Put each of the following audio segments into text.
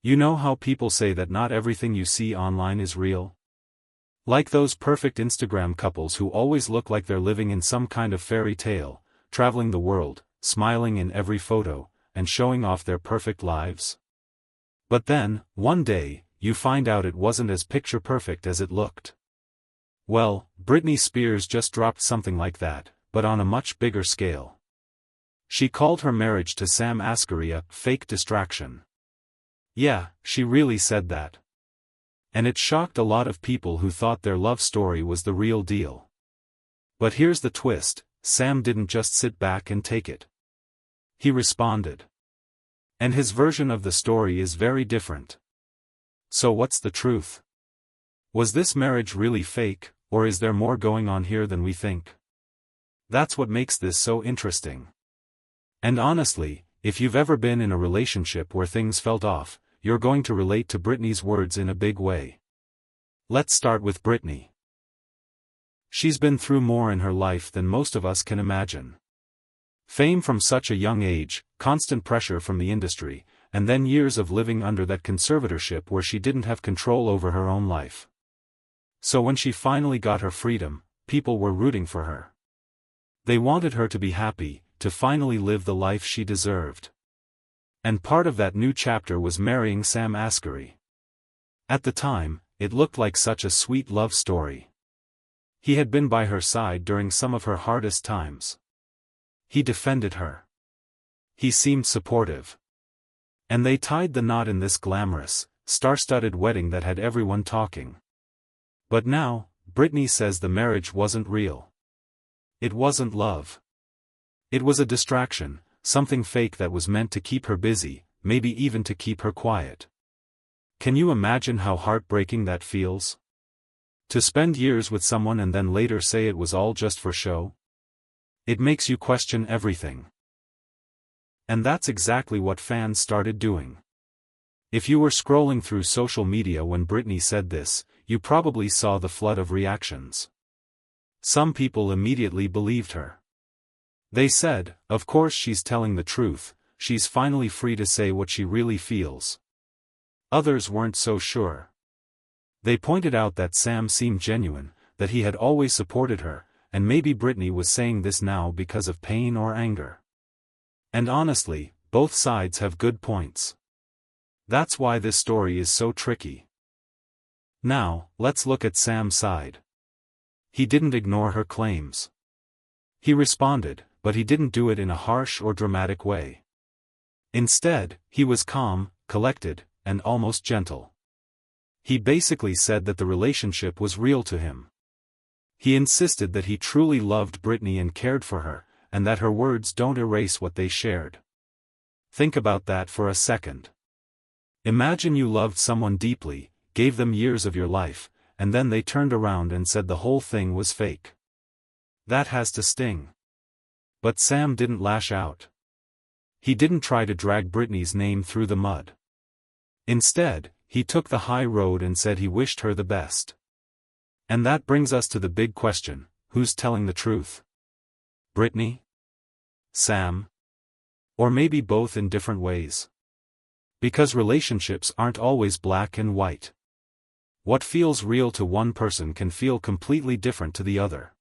You know how people say that not everything you see online is real? Like those perfect Instagram couples who always look like they're living in some kind of fairy tale, traveling the world, smiling in every photo, and showing off their perfect lives. But then, one day, you find out it wasn't as picture perfect as it looked. Well, Britney Spears just dropped something like that, but on a much bigger scale. She called her marriage to Sam Asghari a fake distraction. Yeah, she really said that. And it shocked a lot of people who thought their love story was the real deal. But here's the twist, Sam didn't just sit back and take it. He responded. And his version of the story is very different. So what's the truth? Was this marriage really fake, or is there more going on here than we think? That's what makes this so interesting. And honestly, if you've ever been in a relationship where things felt off, you're going to relate to Britney's words in a big way. Let's start with Britney. She's been through more in her life than most of us can imagine. Fame from such a young age, constant pressure from the industry, and then years of living under that conservatorship where she didn't have control over her own life. So when she finally got her freedom, people were rooting for her. They wanted her to be happy, to finally live the life she deserved. And part of that new chapter was marrying Sam Asghari. At the time, it looked like such a sweet love story. He had been by her side during some of her hardest times. He defended her. He seemed supportive. And they tied the knot in this glamorous, star-studded wedding that had everyone talking. But now, Britney says the marriage wasn't real. It wasn't love. It was a distraction, something fake that was meant to keep her busy, maybe even to keep her quiet. Can you imagine how heartbreaking that feels? To spend years with someone and then later say it was all just for show? It makes you question everything. And that's exactly what fans started doing. If you were scrolling through social media when Britney said this, you probably saw the flood of reactions. Some people immediately believed her. They said, of course she's telling the truth, she's finally free to say what she really feels. Others weren't so sure. They pointed out that Sam seemed genuine, that he had always supported her, and maybe Britney was saying this now because of pain or anger. And honestly, both sides have good points. That's why this story is so tricky. Now, let's look at Sam's side. He didn't ignore her claims. He responded, but he didn't do it in a harsh or dramatic way. Instead, he was calm, collected, and almost gentle. He basically said that the relationship was real to him. He insisted that he truly loved Britney and cared for her, and that her words don't erase what they shared. Think about that for a second. Imagine you loved someone deeply, gave them years of your life, and then they turned around and said the whole thing was fake. That has to sting. But Sam didn't lash out. He didn't try to drag Britney's name through the mud. Instead, he took the high road and said he wished her the best. And that brings us to the big question, who's telling the truth? Britney? Sam? Or maybe both in different ways? Because relationships aren't always black and white. What feels real to one person can feel completely different to the other.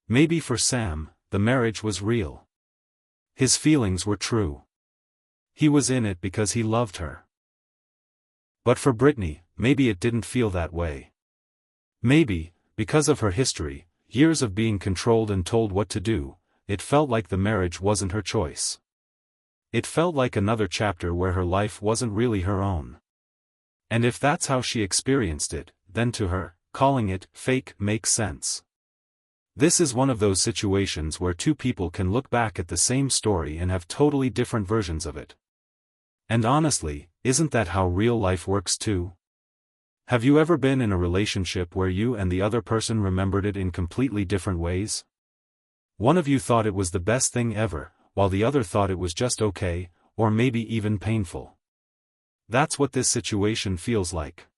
Maybe for Sam, the marriage was real. His feelings were true. He was in it because he loved her. But for Britney, maybe it didn't feel that way. Maybe, because of her history, years of being controlled and told what to do, it felt like the marriage wasn't her choice. It felt like another chapter where her life wasn't really her own. And if that's how she experienced it, then to her, calling it fake makes sense. This is one of those situations where two people can look back at the same story and have totally different versions of it. And honestly, isn't that how real life works too? Have you ever been in a relationship where you and the other person remembered it in completely different ways? One of you thought it was the best thing ever, while the other thought it was just okay, or maybe even painful. That's what this situation feels like.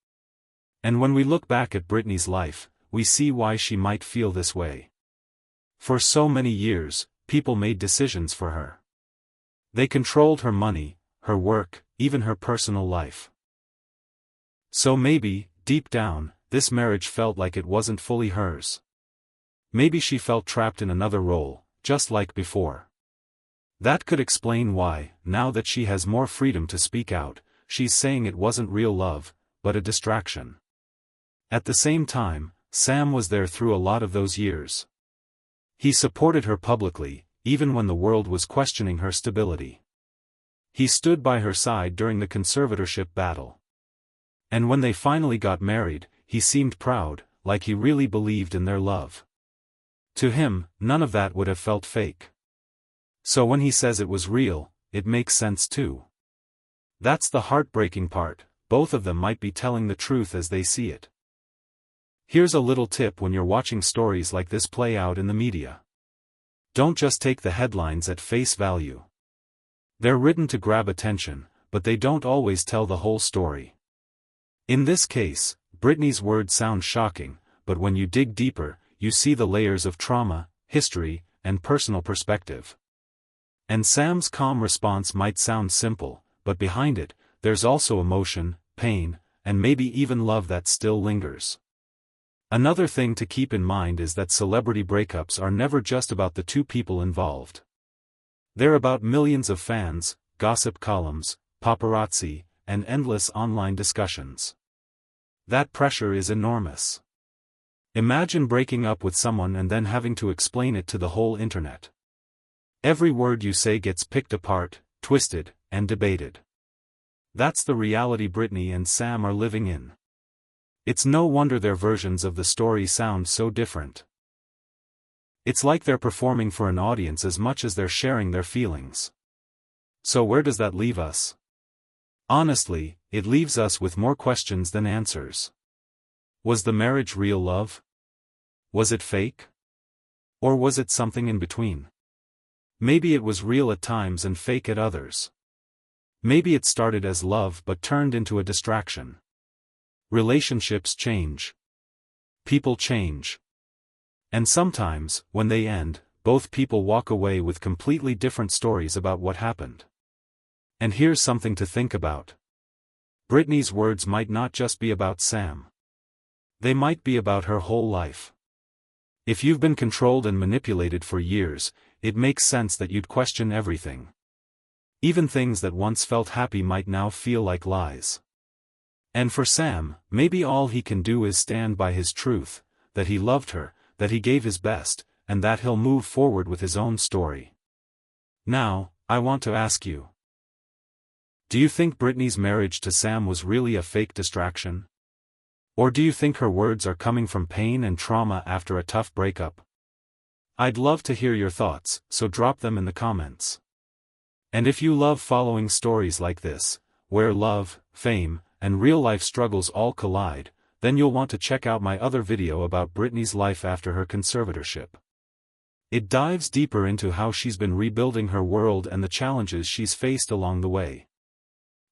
And when we look back at Britney's life, we see why she might feel this way. For so many years, people made decisions for her. They controlled her money, her work, even her personal life. So maybe, deep down, this marriage felt like it wasn't fully hers. Maybe she felt trapped in another role, just like before. That could explain why, now that she has more freedom to speak out, she's saying it wasn't real love, but a distraction. At the same time, Sam was there through a lot of those years. He supported her publicly, even when the world was questioning her stability. He stood by her side during the conservatorship battle. And when they finally got married, he seemed proud, like he really believed in their love. To him, none of that would have felt fake. So when he says it was real, it makes sense too. That's the heartbreaking part, both of them might be telling the truth as they see it. Here's a little tip when you're watching stories like this play out in the media. Don't just take the headlines at face value. They're written to grab attention, but they don't always tell the whole story. In this case, Britney's words sound shocking, but when you dig deeper, you see the layers of trauma, history, and personal perspective. And Sam's calm response might sound simple, but behind it, there's also emotion, pain, and maybe even love that still lingers. Another thing to keep in mind is that celebrity breakups are never just about the two people involved. They're about millions of fans, gossip columns, paparazzi, and endless online discussions. That pressure is enormous. Imagine breaking up with someone and then having to explain it to the whole internet. Every word you say gets picked apart, twisted, and debated. That's the reality Britney and Sam are living in. It's no wonder their versions of the story sound so different. It's like they're performing for an audience as much as they're sharing their feelings. So where does that leave us? Honestly, it leaves us with more questions than answers. Was the marriage real love? Was it fake? Or was it something in between? Maybe it was real at times and fake at others. Maybe it started as love but turned into a distraction. Relationships change. People change. And sometimes, when they end, both people walk away with completely different stories about what happened. And here's something to think about. Britney's words might not just be about Sam. They might be about her whole life. If you've been controlled and manipulated for years, it makes sense that you'd question everything. Even things that once felt happy might now feel like lies. And for Sam, maybe all he can do is stand by his truth, that he loved her, that he gave his best, and that he'll move forward with his own story. Now, I want to ask you. Do you think Britney's marriage to Sam was really a fake distraction? Or do you think her words are coming from pain and trauma after a tough breakup? I'd love to hear your thoughts, so drop them in the comments. And if you love following stories like this, where love, fame, and real-life struggles all collide, then you'll want to check out my other video about Britney's life after her conservatorship. It dives deeper into how she's been rebuilding her world and the challenges she's faced along the way.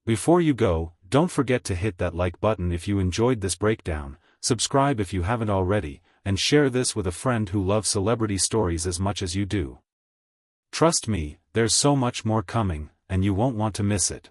Before you go, don't forget to hit that like button if you enjoyed this breakdown, subscribe if you haven't already, and share this with a friend who loves celebrity stories as much as you do. Trust me, there's so much more coming, and you won't want to miss it.